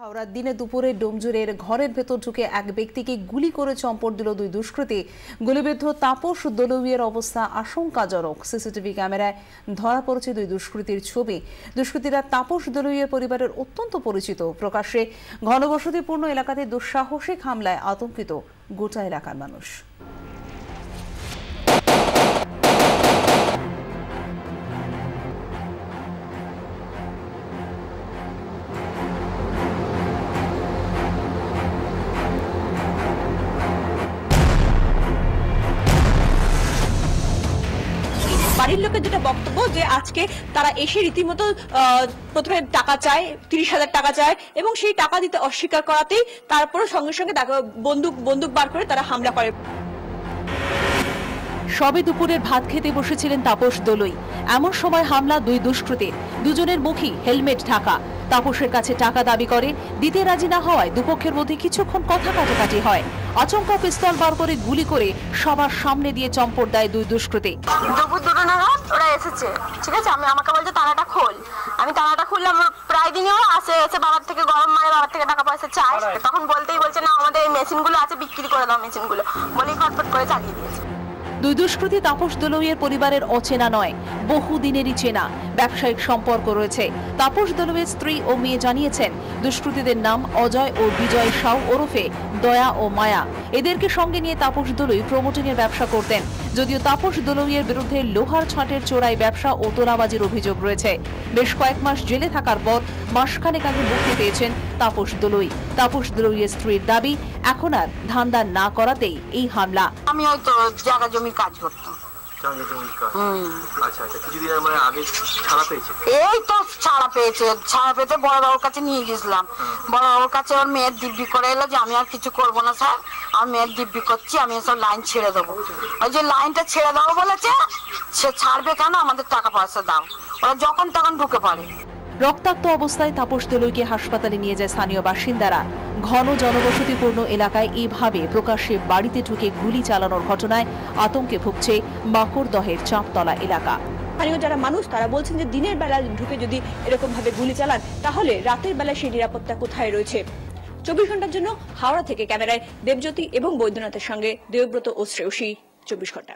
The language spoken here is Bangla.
হাওড়ার দিনে দুপুরে ডোমজুরের ঘরের ভেতর ঢুকে এক ব্যক্তিকে গুলি করে চম্পট দিল দুই দুষ্কৃতী। গুলিবিদ্ধ তাপস দলুইয়ের অবস্থা আশঙ্কাজনক। সিসিটিভি ক্যামেরায় ধরা পড়েছে দুই দুষ্কৃতীর ছবি। দুষ্কৃতীরা তাপস দলুইয়ের পরিবারের অত্যন্ত পরিচিত। প্রকাশ্যে ঘনবসতিপূর্ণ এলাকাতে দুঃসাহসিক হামলায় আতঙ্কিত গোটা এলাকার মানুষ। বাড়ির লোকের যেটা বক্তব্য যে আজকে তারা এসে রীতিমতো প্রথমে টাকা চায়, 30,000 টাকা চায় এবং সেই টাকা দিতে অস্বীকার করাতেই তারপর সঙ্গে সঙ্গে বন্দুক বার করে তারা হামলা করে। সবে দুপুরের ভাত খেতে বসেছিলেন তাপস দলুই। এমন সময় হামলা দুই দুষ্কৃতীর। দুজনের মুখই হেলমেট ঢাকা। তাপসের কাছে টাকা দাবি করে, দিতে রাজি না হওয়ায় দুপক্ষের মধ্যে কিছুক্ষণ কথা কাটাকাটি হয়। আচমকা পিস্তল বার করে গুলি করে সবার সামনে দিয়ে চম্পট দেয় দুই দুষ্কৃতী। দুপুর 2টা নাগাদ ওরা এসেছে, ঠিক আছে। আমাকে বলছে তালাটা খোল। আমি তালাটা খুললাম। প্রায় দিনই ওরা এসে বাবার থেকে গরম মারে, বাবার থেকে টাকা পয়সা চায়। তখন বলতেই বলছে না আমাদের এই মেশিনগুলো আছে, বিক্রি করে দাও মেশিনগুলো, বলেই খটফট করে চালিয়ে দিয়েছে। দুই দুষ্কৃতী তাপস দলুইয়ের পরিবারের অচেনা নয়, বহু দিনেরই চেনা। ব্যবসায়িক সম্পর্ক রয়েছে। তাপস দলুইয়ের স্ত্রী ও মেয়ে জানিয়েছেন, দুষ্কৃতীদের নাম অজয় ও বিজয় সাউ ওরফে দয়া ও মায়া। এদেরকে সঙ্গে নিয়ে তাপস দলুই প্রমোটিংয়ের ব্যবসা করতেন। যদিও তাপস দলুইয়ের বিরুদ্ধে লোহার ছাঁটের চোরাই ব্যবসা ও তোলাবাজির অভিযোগ রয়েছে। বেশ কয়েক মাস জেলে থাকার পর মাসখানেক আগে মুক্তি পেয়েছেন তাপস দলুই। তাপস দলুইয়ের স্ত্রীর দাবি, এখন আর ধান্দা না করাতেই এই হামলা। আমি হয়তো জায়গা জমির কাজ করতাম। এই তো ছাড়া পেয়েছে বড় বাবুর কাছে নিয়ে গেছিলাম। বড় বাবুর কাছে ওর মেয়ের দিব্যি করে এলো যে আমি আর কিছু করবো না স্যার, আমার মেয়ের দিব্যি করছি, আমি এসব লাইন ছেড়ে দেবো। ওই যে লাইনটা ছেড়ে দেবো বলেছে, সে ছাড়বে কেন, আমাদের টাকা পয়সা দাও। ওরা যখন তখন ঢুকে পড়ে। রক্তাক্ত অবস্থায় তাপস দলুইকে হাসপাতালে নিয়ে যায় স্থানীয় বাসিন্দারা। ঘন জনবসতিপূর্ণ এলাকায় এইভাবে প্রকাশ্যে বাড়িতে ঢুকে গুলি চালানোর ঘটনায় আতঙ্কে ভুগছে মাকড়দহের চাঁপতলা এলাকা। স্থানীয় যারা মানুষ তারা বলছেন যে দিনের বেলা ঢুকে যদি এরকম ভাবে গুলি চালান তাহলে রাতের বেলা সেই নিরাপত্তা কোথায় রয়েছে। 24 ঘন্টার জন্য হাওড়া থেকে ক্যামেরায় দেবজ্যোতি এবং বৈদ্যনাথের সঙ্গে দেবব্রত ও শ্রেয়সী। 24 ঘন্টা।